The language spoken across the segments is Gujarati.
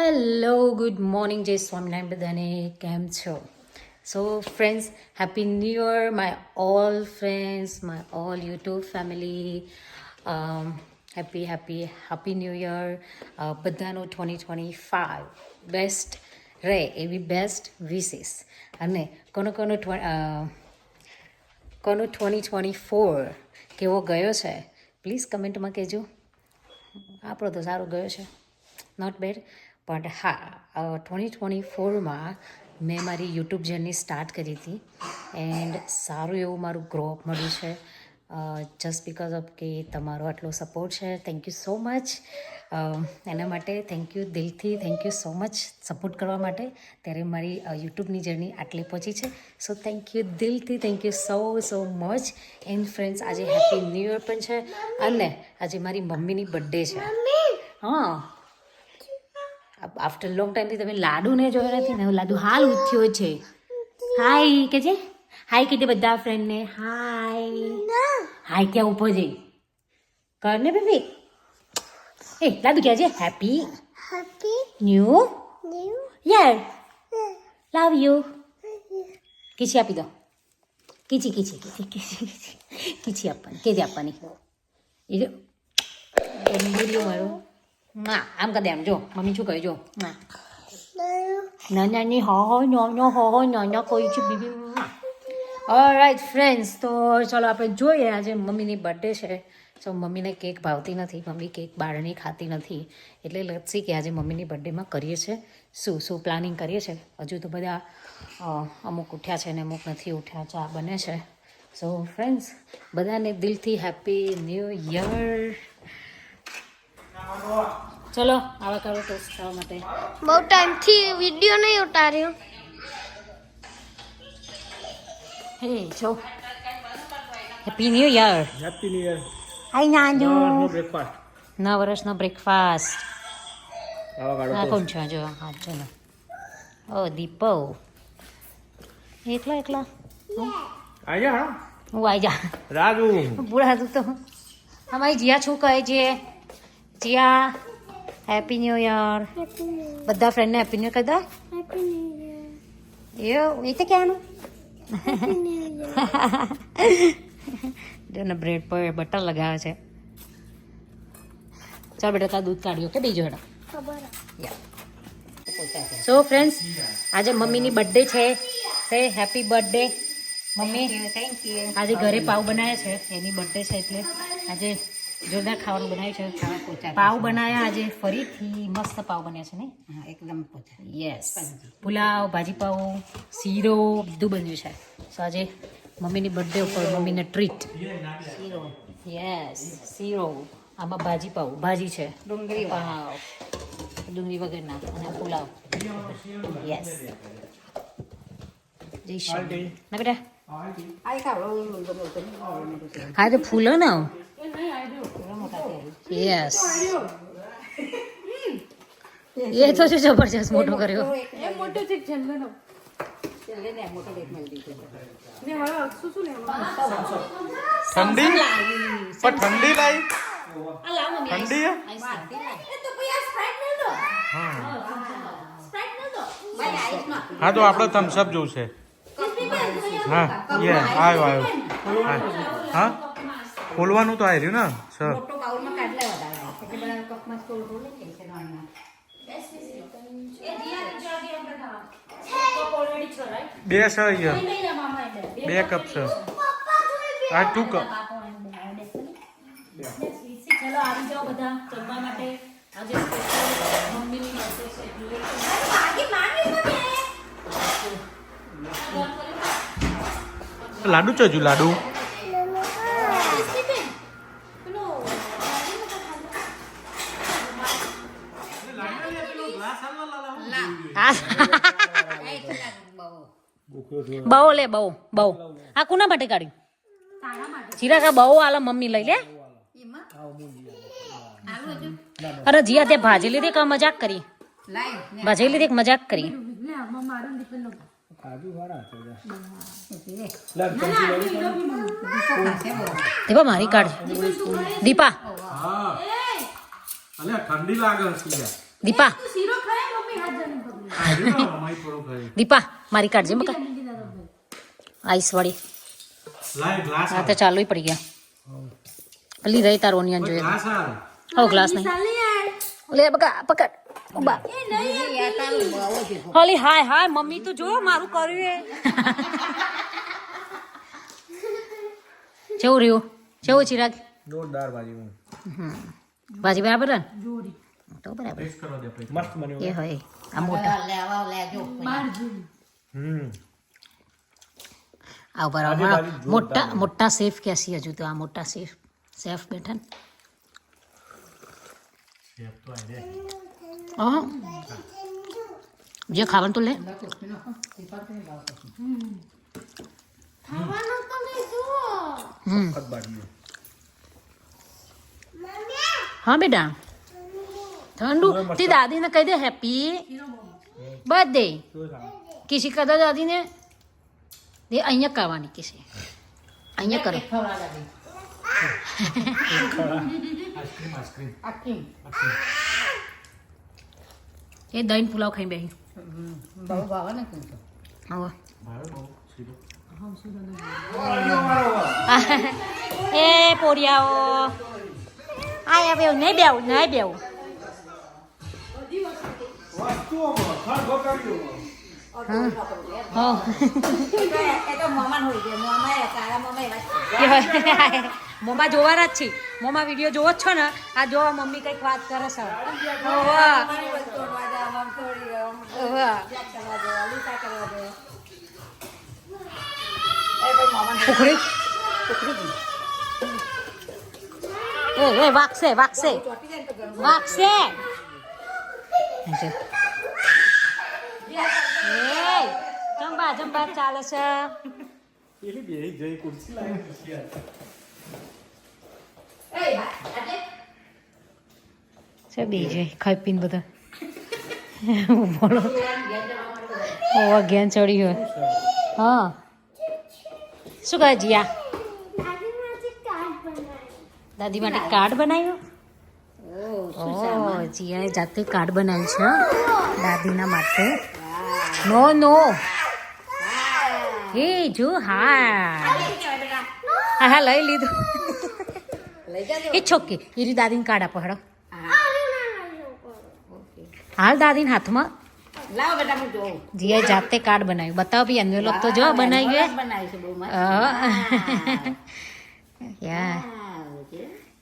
હેલો ગુડ મોર્નિંગ જય સ્વામિનારાયણ બધાને કેમ છો? So friends, happy new year my all friends, my all YouTube family. Happy new year. બધાનું 2025 બેસ્ટ રહે એવી બેસ્ટ વિશેસ. અને કોનો 2024 કેવો ગયો છે પ્લીઝ કમેન્ટમાં કહેજો. આપણો તો સારો ગયો છે, નોટ બેડ. પણ હા, 2024માં મેં મારી યુટ્યુબ જર્ની સ્ટાર્ટ કરી હતી એન્ડ સારું એવું મારું ગ્રો અપ મળ્યું છે. જસ્ટ બિકોઝ ઓફ કે તમારો આટલો સપોર્ટ છે. Thank you so much. એના માટે થેન્ક યુ દિલથી, thank you so much support કરવા માટે. ત્યારે મારી યુટ્યુબની જર્ની આટલી પહોંચી છે. સો થેન્ક યુ દિલથી, thank you so much. And friends, આજે હેપી ન્યૂ યર પણ છે અને આજે મારી મમ્મીની બર્થડે છે. હા, આફ્ટર લોંગ ટાઈમથી તમે લાડુને જોયો નથી ને, લાડુ હાલ ઉઠ્યો છે. હાય કે છે, હાય કીધે બધા ફ્રેન્ડને હાય. હાય ક્યાં ઊભો જઈ કર ને બેબી. એ લાડુ ક્યાં છે? Happy new year, love you. કીચી આપી દો. કીચી આપવાની, કેદી આપવાની? એ જો મારું ના આમ કદે આમ જો મમ્મી શું કહે જો ના નાની હો કોઈ છે બીબી. ઓલરાઈટ ફ્રેન્ડ્સ, તો ચાલો આપણે જોઈએ. આજે મમ્મીની બર્થડે છે. સો મમ્મીને કેક ભાવતી નથી, મમ્મી કેક બહારની ખાતી નથી. એટલે લક્ષી કે આજે મમ્મીની બર્થડેમાં કરીએ છીએ શું પ્લાનિંગ કરીએ છીએ. હજુ તો બધા અમુક ઉઠ્યા છે ને અમુક નથી ઉઠ્યા. ચા બને છે. સો ફ્રેન્ડ્સ, બધાને દિલથી હેપી ન્યૂ યર. ચલો આવા કરો ટોસ્ટ ખાવા માટે. બહુ ટાઈમથી વિડીયો નહીં ઉતાર્યો. હે છો, happy new year. Happy new year. Hi Nandu. Breakfast. 9 વર્ષનો બ્રેકફાસ્ટ. આવા હા કોણ છે? જો હા ચલો. ઓ દીપો એકલા આજા હું આવી જા. રાજુ. બુરા તું તો અમારી જીયા શું કહે છે? Jiya happy new year. બધા ફ્રેન્ડને હેપી ન્યૂ કહી દો. એ તો ક્યાંનું જોને બ્રેડ પર બટર લગાવે છે. ચાલ બેટા તાર દૂધ કાઢ્યો કે બીજો હેડા. સો ફ્રેન્ડ્સ, આજે મમ્મીની બર્થડે છે. સે happy birthday mummy. Thank you. આજે ઘરે પાવ બનાવ્યા છે, એની બર્થડે છે એટલે આજે જોરદાર ખાવાનું બનાવ્યું છે. પાવ બનાવ્યા આજે ફરીથી મસ્ત પાવ બન્યા છે ને એકદમ. યસ, પુલાવ, ભાજી પાવ, શીરો બધું બન્યું છે. સો આજે મમ્મીની બર્થડે ઉપર મમ્મીને ટ્રીટ. શીરો, યસ શીરો. આમાં ભાજી પાવ, ભાજી છે, ડુંગળી પાવ, ડુંગળી વગરના, અને પુલાવ. યસ જય શ્રી ના બેટા. હા તો ફૂલો ને. યસ, એ તો છે જબરજસ્ત મોટો કર્યો. ઠંડી ઠંડી લાઈ ઠંડી હા તો આપણે થમ્સઅપ જોશે. હા આવ્યો હા ખોલવાનું તો આવી રહ્યું ને સર. બે છે અહીંયા, 2 કપ છે. આ 2 કપ. ચલો આવી જાઓ બધા જમવા માટે. આજે મમ્મીની બર્થડે છે. લાડુ ચજુ લાડુ. બહુ લે બહુ. આ કોના માટે કાઢ્યું? જીરા કા બહુ આલા મમ્મી લઈ લે. અરે જીયા તે ભાજી લીધી કે મજાક કરી? ભાજી લીધી કે મજાક કરી? દીપા મારી કાઢ. દીપા ઠંડી લાગે. દીપા દીપા મારી કાઢજે મકા આઈસ વાળી હા તો ચાલુ પડી ગયા પેલી રહી તારો ઓનિયન જોઈએ હો ગ્લાસ નહીં લે બકા પકડ ઉભા હોલી હાય હાય મમ્મી તું જો મારું કર્યું કેવું રહ્યું કેવું ચિરાગ જોરદાર ભાજી ભાજી બરાબર ને તો બરાબર મસ્ત બન્યું એ હોય આ મોટા આ બરાબર મોટા મોટા સેફ ક્યાંસી હજુ તો આ મોટા સેફ બેઠા ને હા જે ખાવાનું તો લે હા બેટા ઠંડુ તે દાદીને કહી દે હેપી બર્થડે કિસી કદા દાદીને દે અહીંયા કરવાની કિસી અહીંયા કરો એ દહીં પુલાવ ખાઈ બેહી એ પોરિયાઓ આ બેવું નહીં બેવું નહીં બેવું મોમાં જોવાના જ છે મોમાં વિડીયો જોવો જ છો ને આ જોવા મમ્મી કઈક વાત કરે છે વાગશે વાગશે વાગશે જંબા જંબા ચાલે છે બીજે ખાઈ પીને બધા બોલો ગેન ચડી હોય હા શું કહે જીયા દાદી માટે કાર્ડ બનાવ્યું જીયાએ જાતે કાર્ડ બનાવ્યું છે દાદીના માટે નો નો હે જો હા હા લઈ લીધું એ છોકી એરી દાદીને કાર્ડ આપો હેડો હાલ દાદીને હાથમાં જીયાએ જાતે કાર્ડ બનાવ્યું બતાવો બી એન્વેલોપ તો જો બનાવ્યું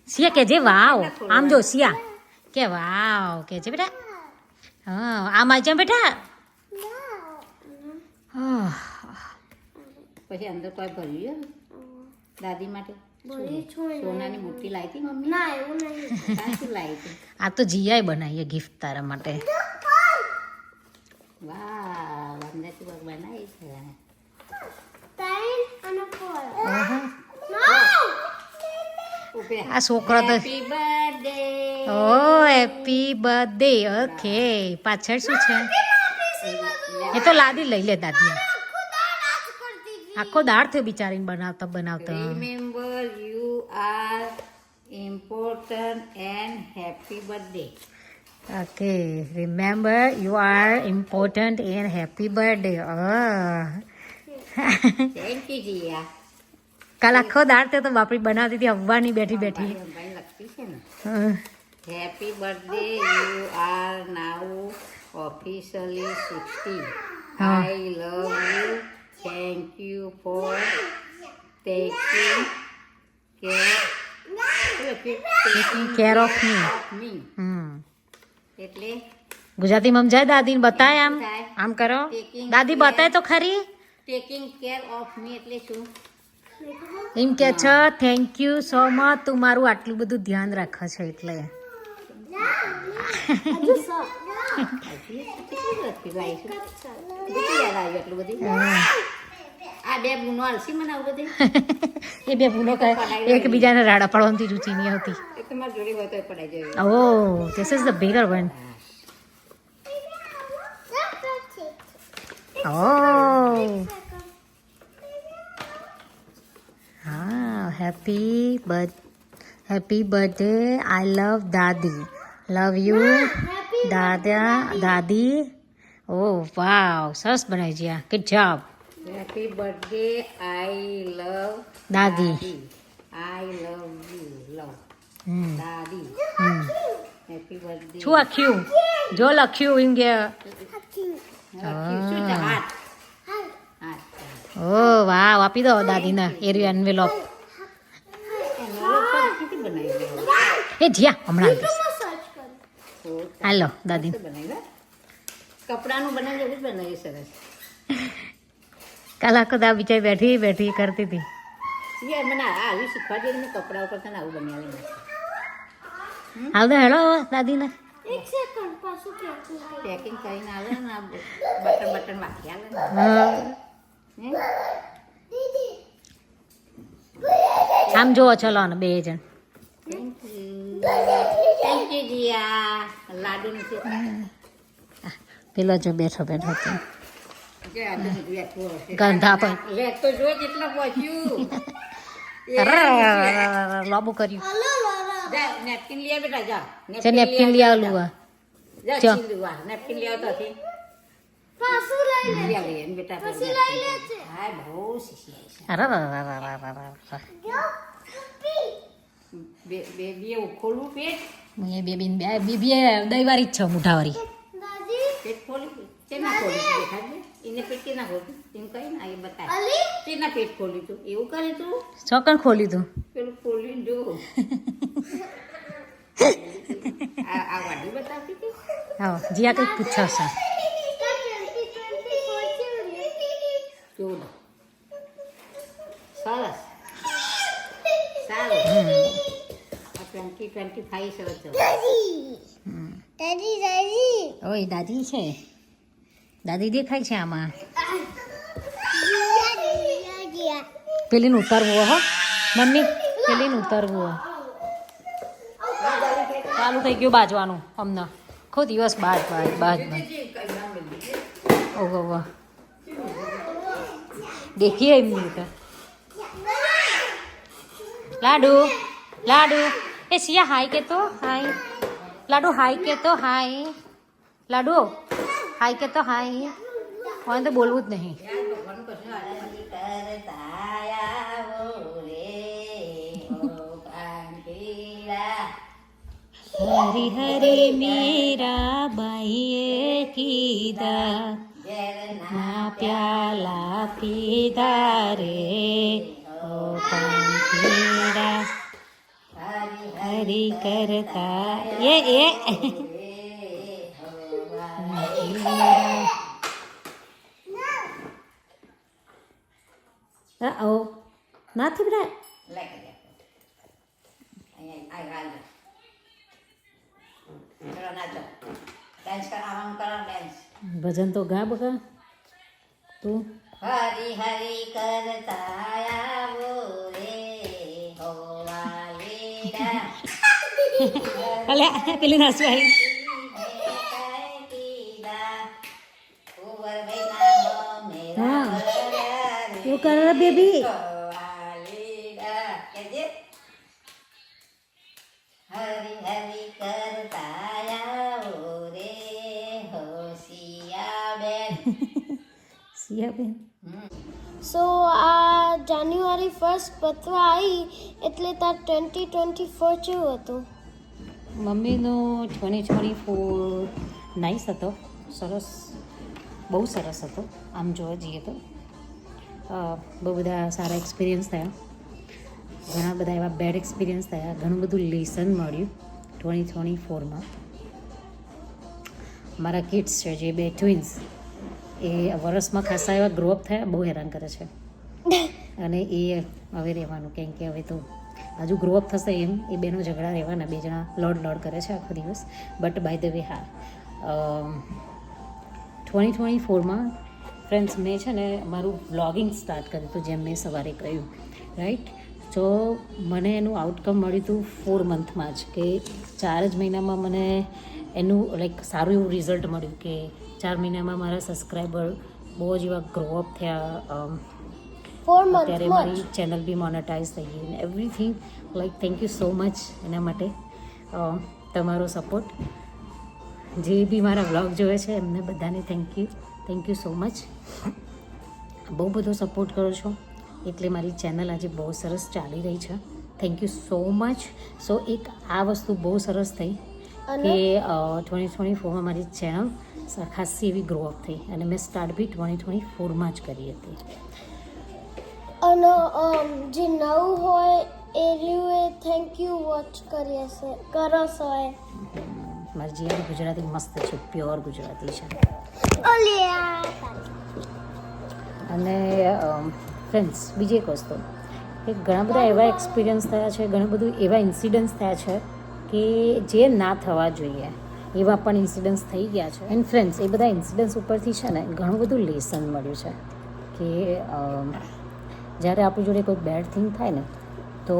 સિયા કે જે વાવ આમ જો સિયા કે વાવ કે છે બેટા હા આમ આવી જા બેટા પછી અંદર કોઈ ભર્યું દાદી માટે સોનાની મૂર્તિ લાવી હતી મમ્મી શું લાવી હતી આ તો જીયાએ બનાવીએ ગિફ્ટ તારા માટે વાહ અંદરથી બગ બનાવી છે આ છોકરો તો હેપી બર્થડે ઓ હેપી બર્થડે ઓકે પાછળ શું છે એ તો લાદી લઈ લે દાદી આખો દાળ થયો બિચારીને બનાવતા બનાવતા remember you are important and happy birthday okay remember you are important and happy birthday thank you Jiya કાલ આખો દાળ થયો તો બાપડી બનાવતી હતી હવાની બેઠી બેઠી લખતી છે ને happy birthday you are now officially 60 I love you thank you for taking care of me એટલે ગુજરાતીમાં સમજાય દાદીને બતાય આમ આમ કરો દાદી બતાય તો ખરી ટેકિંગ કેર ઓફ મી એટલે શું એમ કે છે થેન્ક યુ સો મચ તું મારું આટલું બધું ધ્યાન રાખે છે એટલે આ બે ગુનો આલસી મને આવું બધે એ બે ભૂલો કહે એકબીજાને રાડા પાડવાની રુચિ નહીં આવતી એ તમારી જોડે હોય તો પડાઈ જાય Oh, this is the bigger one. Oh. Ah, happy birthday. I love Daddy. Love you. Happy દાદા દાદી ઓ વાવ સરસ બનાવી છે ગુડ જોબ હેપી બર્થડે આઈ લવ દાદી આઈ લવ યુ લવ દાદી હેપી બર્થડે શું લખ્યું જો લખ્યું એમ કે શું છે હાથ ઓ વાવ આપી દો દાદીને એરી એન્વેલોપ કેટલી બનાવી એ જ્યાં હમણાં આપીશ હાલો દાદી બનાવ્યા કપડાનું બનાવી એવું જ બનાવ્યું સરસ કાલ આખો દા બિચારી બેઠી બેઠી કરતી હતી મને આવી શીખવા દે મેં કપડા ઉપર તને આવું બનાવી હાલ તો હેલો દાદીને પેકિંગ કરીને આવે ને બટન બટન વાંચી આવે ને આમ જોવો ચલો ને બે જણ થેન્ક યુ જીયા લાડુ નીચે પેલો જો બેઠો બેઠો હતો ગંધા ગંધા પર તો જો કેટલો પહોંચ્યું લોબુ કર્યું જા નેપકિન લઈ બેટા જા છે નેપકિન લઈ આવેલું આ જા ચો. ચીલું નેપકિન લઈ આવતો હતી લઈ આવે એમ બેટા હા બહુ શીખી છે અરે બે બે બે ખોલવું પેટ હું એ બેબીને બે બીબી દઈવારી જ છે મુઠાવારી પેટ ખોલી ચેના ખોલી દેખાડજે એને પેટ કેના ખોલ્યું એમ કહી ને એ બતાય ચેના પેટ ખોલ્યું તું એવું કર્યું તું ચોકન ખોલી તું પેલું ખોલીને જો આ વાડી બતાવતી હતી હા જીયા કંઈક પૂછો છે જોવું સરસ સારું 2025 સરસ જવું ઓય દાદી છે દાદી દેખાય છે આમાં પેલીને ઉતારવું હો મમ્મી પેલીને ઉતારવું હો ચાલુ થઈ ગયું બાજવાનું હમણાં આખો દિવસ બાજ બાજ બાજ બાજ ઓહો વાહ देखिए एमनी तो लाडू लाडू ए सिया हाय के तो हाय लाडू हाय के तो हाय लाडू हाय के तो हाय वहाँ तो बोलવું જ નહીં हरी हरी मेरा बाइये कीदा ना प्याला पीदा रे ओ पंखीड़ा हरी करता ये ઓ નાથી બેટા ભજન તો ગા બકા તું હરી હરી કરતા આવો રે હોવા લેડા અલે પેલી નાસી આવી હા એવું કરે બેબી હરી હરી કરતા આવો રે હોશિયા બેન સિયા બેન સો આ જાન્યુઆરી 1 પતવા આવી એટલે તાર 2024 કેવું હતું મમ્મીનો 2024 નાઇસ હતો સરસ બહુ સરસ હતો આમ જોવા જઈએ તો બહુ બધા સારા એક્સપિરિયન્સ થયા ઘણા બધા એવા બેડ એક્સપિરિયન્સ થયા ઘણું બધું લેસન મળ્યું 2024માં મારા કિડ્સ છે જે બે ટ્વિન્સ એ વરસમાં ખાસા એવા ગ્રોઅપ થયા બહુ હેરાન કરે છે અને એ હવે રહેવાનું કેમ કે હવે તો હજુ ગ્રોઅપ થશે એમ એ બેનો ઝઘડા રહેવાના બે જણા લડ કરે છે આખો દિવસ બટ બાય ધ વે હા 2024માં ફ્રેન્ડ્સ મેં છે ને મારું વ્લોગિંગ સ્ટાર્ટ કર્યું હતું જેમ મેં સવારે કહ્યું રાઈટ તો મને એનું આઉટકમ મળ્યું હતું 4 મંથમાં જ કે 4 જ મહિનામાં મને એનું લાઈક સારું એવું રિઝલ્ટ મળ્યું કે 4 મહિનામાં મારા સબસ્ક્રાઈબર બહુ જ એવા ગ્રોઅપ થયા 4 months અત્યારે મારી ચેનલ બી મોનેટાઈઝ થઈ ગઈ ને everything like thank you so much એના માટે તમારો સપોર્ટ જે બી મારા વ્લોગ જોવે છે એમને બધાને થેન્ક યુ સો મચ. બહુ બધો સપોર્ટ કરો છો એટલે મારી ચેનલ આજે બહુ સરસ ચાલી રહી છે. Thank you so much. So એક આ વસ્તુ બહુ સરસ થઈ કે 2024માં મારી ચેનલ ખાસી એવી ગ્રો અપ થઈ અને મેં સ્ટાર્ટ બી 2024માં જ કરી હતી. અને જે નવું હોય એ રહ્યું થેન્ક યુ વોચ કરીએ છે કરો છો એ મારી જીઆરી ગુજરાતી મસ્ત છે, પ્યોર ગુજરાતી છે. અને ફ્રેન્ડ્સ બીજી એક વસ્તુ કે ઘણા બધા એવા એક્સપિરિયન્સ થયા છે, ઘણા બધું એવા ઇન્સિડન્ટ્સ થયા છે કે જે ના થવા જોઈએ એવા પણ ઇન્સિડન્ટ્સ થઈ ગયા છે. એન્ડ ફ્રેન્ડ્સ એ બધા ઇન્સિડન્ટ્સ ઉપરથી છે ને ઘણું બધું લેસન મળ્યું છે કે જ્યારે આપણી જોડે કોઈ બેડ થિંગ થાય ને તો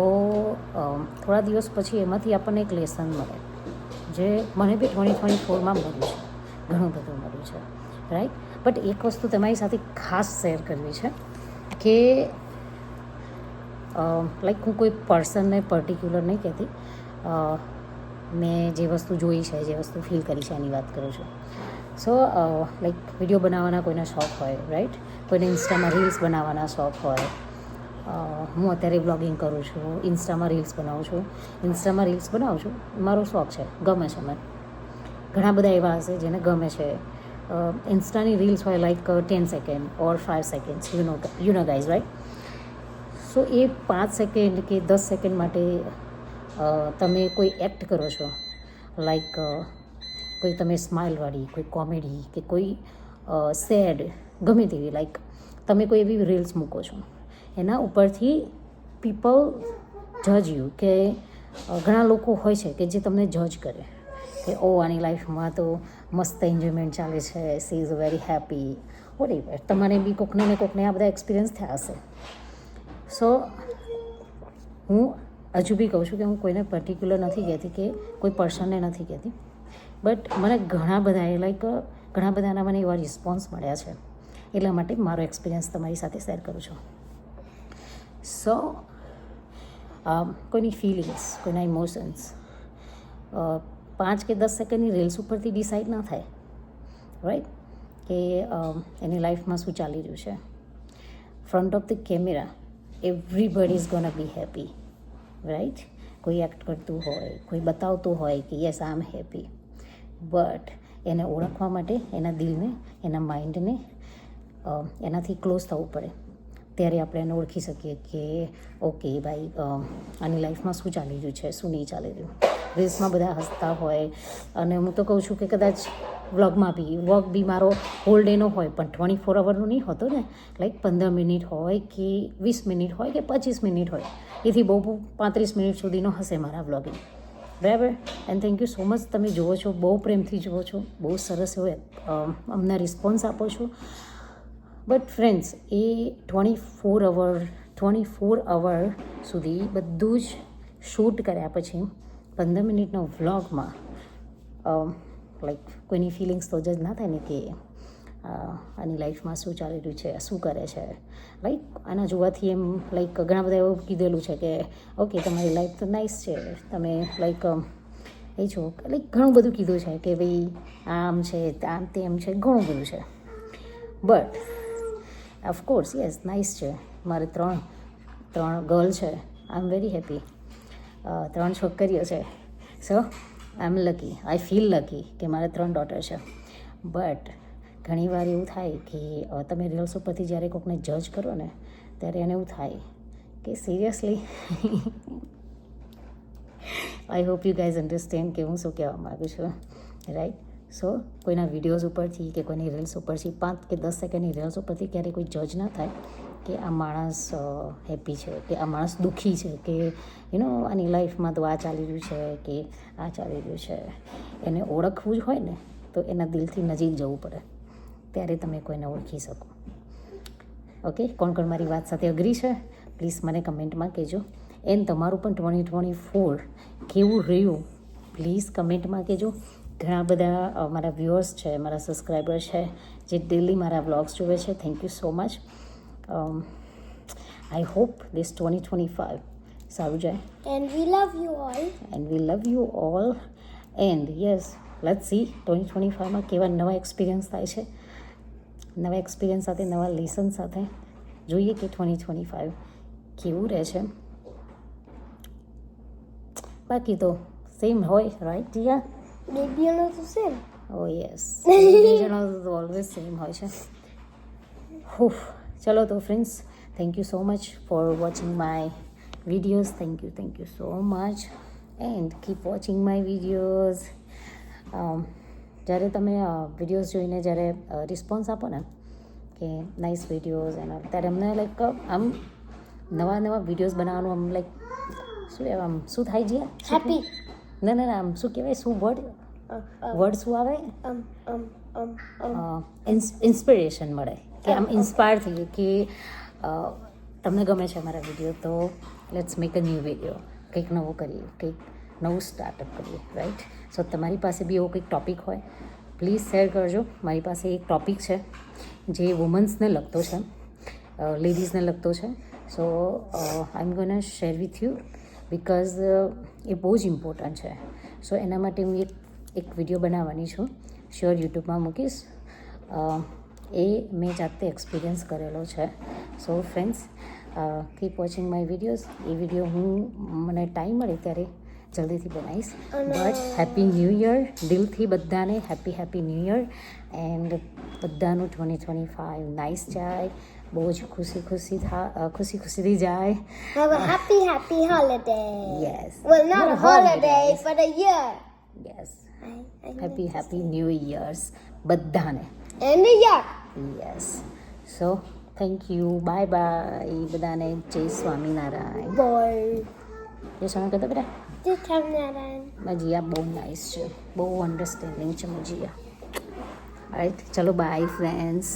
થોડા દિવસ પછી એમાંથી આપણને એક લેસન મળે, જે મને બી 2024માં મળ્યું છે, ઘણું બધું મળ્યું છે, રાઈટ. બટ એક વસ્તુ તમારી સાથે ખાસ શેર કરવી છે કે લાઈક હું કોઈ પર્સનને પર્ટિક્યુલર નહીં કહેતી, મેં જે વસ્તુ જોઈ છે, જે વસ્તુ ફીલ કરી છે એની વાત કરું છું. સો લાઈક વિડીયો બનાવવાના કોઈના શોખ હોય, રાઈટ, કોઈને ઇન્સ્ટામાં રીલ્સ બનાવવાના શોખ હોય. હું અત્યારે બ્લોગિંગ કરું છું, ઇન્સ્ટામાં રીલ્સ બનાવું છું, મારો શોખ છે, ગમે છે મને. ઘણા બધા એવા હશે જેને ગમે છે. ઇન્સ્ટાની રીલ્સ હોય like 10 second or 5 seconds, you know guys, right. So A 5 second કે 10 સેકન્ડ માટે તમે કોઈ એક્ટ કરો છો, લાઈક કોઈ તમે સ્માઇલવાળી, કોઈ કોમેડી કે કોઈ સેડ, ગમે તેવી, લાઈક તમે કોઈ એવી રીલ્સ મૂકો છો, એના ઉપરથી પીપલ જજ યુ, કે ઘણા લોકો હોય છે કે જે તમને જજ કરે કે ઓ આની લાઈફમાં તો મસ્ત એન્જોયમેન્ટ ચાલે છે, she is very happy, whatever. તમારે બી કોકને ને કોકને આ બધા એક્સપિરિયન્સ થયા હશે. સો હું હજુ બી કહું છું કે હું કોઈને પર્ટિક્યુલર નથી કહેતી કે કોઈ પર્સનને નથી કહેતી, બટ મને ઘણા બધાના મને એવા રિસ્પોન્સ મળ્યા છે, એટલા માટે મારો એક્સપિરિયન્સ તમારી સાથે શેર કરું છું. સો કોઈની ફિલિંગ્સ, કોઈના ઇમોશન્સ 5 કે 10 સેકન્ડની રીલ્સ ઉપરથી ડિસાઇડ ના થાય, રાઈટ, કે એની લાઈફમાં શું ચાલી રહ્યું છે. Front of the camera everybody is ગોના B happy, right. કોઈ એક્ટ કરતું હોય, કોઈ બતાવતું હોય કે yes I am happy, but એને ઓળખવા માટે એના દિલને, એના માઇન્ડને એનાથી ક્લોઝ થવું પડે, ત્યારે આપણે એને ઓળખી શકીએ કે ઓકે ભાઈ આની લાઈફમાં શું ચાલી રહ્યું છે, શું નહીં ચાલી રહ્યું. રીલ્સમાં બધા હસતા હોય, અને હું તો કહું છું કે કદાચ વ્લોગ બી મારો હોલ ડેનો હોય પણ 24 અવરનો નહીં હોતો ને, લાઈક 15 મિનિટ હોય કે 20 મિનિટ હોય કે 25 મિનિટ હોય, એથી બહુ 35 મિનિટ સુધીનો હશે મારા વ્લોગિંગ, બરાબર. And thank you so much. તમે જુઓ છો, બહુ પ્રેમથી જુઓ છો, બહુ સરસ એવો અમને રિસ્પોન્સ આપો છો. બટ ફ્રેન્ડ્સ, એ 24 અવર સુધી બધું જ શૂટ કર્યા પછી 15 મિનિટનો વ્લોગમાં લાઈક કોઈની ફિલિંગ્સ તો જજ ના થાય ને કે આની લાઈફમાં શું ચાલી રહ્યું છે, શું કરે છે. લાઈક આના જોવાથી એમ લાઈક ઘણા બધા એવું કીધેલું છે કે ઓકે તમારી લાઈફ તો નાઇસ છે, તમે લાઈક એ છો, લાઈક ઘણું બધું કીધું છે કે ભાઈ આમ છે, આમ તેમ છે, ઘણું બધું છે. બટ ઓફકોર્સ યસ નાઇસ છે. મારે ત્રણ ગર્લ છે, આઈ એમ વેરી હેપી. 3 છોકરીઓ છે. So I am lucky, I feel lucky કે મારે 3 ડોટર છે. બટ ઘણીવાર એવું થાય કે તમે રીલ્સ ઉપરથી જ્યારે કોઈકને જજ કરો ને, ત્યારે એને એવું થાય કે seriously I hope you guys understand કે હું શું કહેવા માગું છું, રાઈટ. સો કોઈના વિડીયોઝ ઉપરથી કે કોઈની રીલ્સ ઉપરથી 5 કે 10 સેકન્ડની રીલ્સ ઉપરથી ક્યારેય કોઈ જજ ના થાય કે આ માણસ હેપી છે, કે આ માણસ દુઃખી છે, કે આની લાઈફમાં તો આ ચાલી રહ્યું છે કે આ ચાલી રહ્યું છે. એને ઓળખવું જ હોય ને તો એના દિલથી નજીક જવું પડે, ત્યારે તમે કોઈને ઓળખી શકો. ઓકે, કોણ મારી વાત સાથે અગ્રી છે પ્લીઝ મને કમેન્ટમાં કહેજો. એન્ડ તમારું પણ 2024 કેવું રહ્યું પ્લીઝ કમેન્ટમાં કહેજો. ઘણા બધા મારા વ્યુઅર્સ છે, મારા સબસ્ક્રાઈબર છે જે ડેલી મારા વ્લોગ્સ જોવે છે. Thank you so much. I hope this 2025 સારું જાય. And we love you all. And we love you all. And yes, let's see 2025માં કેવા નવા એક્સપિરિયન્સ થાય છે. નવા એક્સપિરિયન્સ સાથે નવા લેસન સાથે જોઈએ કે 2025 કેવું રહે છે. બાકી તો સેમ હોય, રાઈટ ટીયા? બેબીઓનો તો સેમ. ઓ યસ, રિવિઝન તો ઓલવેઝ સેમ હોય છે. ચલો તો friends, thank you so much for watching my videos. Thank you so much and keep watching my videos. જ્યારે તમે વિડીયોઝ જોઈને જ્યારે રિસ્પોન્સ આપો ને કે નાઇસ વિડીયોઝ એના, ત્યારે અમને લાઈક આમ નવા વિડીયોઝ બનાવવાનું આમ લાઈક શું કહેવાય, આમ શું થાય છે? હેપી. ના આમ શું કહેવાય, શું વર્ડ શું આવે? ઇન્સ્પિરેશન મળે કે આમ ઇન્સ્પાયર થઈએ કે તમને ગમે છે મારા વિડીયો, તો let's make a new video, કંઈક નવું કરીએ, કંઈક નવું સ્ટાર્ટઅપ કરીએ, રાઈટ? સો તમારી પાસે બી એવો કંઈક ટૉપિક હોય પ્લીઝ શેર કરજો. મારી પાસે એક ટૉપિક છે જે વુમન્સને લગતો છે, લેડીઝને લગતો છે. So I M ગોના share with you because એ બહુ જ ઇમ્પોર્ટન્ટ છે. સો એના માટે હું એક વિડીયો બનાવવાની છું, શ્યોર યુટ્યુબમાં મૂકીશ. એ મેં જાતે એક્સપિરિયન્સ કરેલો છે. So friends, keep watching my videos. A video હું મને ટાઈમ મળે ત્યારે જલ્દીથી બનાવીશ. બટ હેપી ન્યૂ યર દિલથી બધાને, હેપી ન્યૂ યર. એન્ડ બધાનું 2025 નાઇસ જાય, બહુ જ ખુશીથી જાય. Have a happy holiday. Yes, Well, not a holiday, but a year. Yes, happy new years બધાને. And a year. Yes. So thank you, bye bye બધાને. જય સ્વામિનારાયણ. Boy. જય સ્વામી કહેતો બેટા. Just have that. મજીયા બહુ નાઇસ છે, બહુ અન્ડરસ્ટેન્ડિંગ છે મજીયા. રાઈટ, ચલો બાય ફ્રેન્ડ્સ.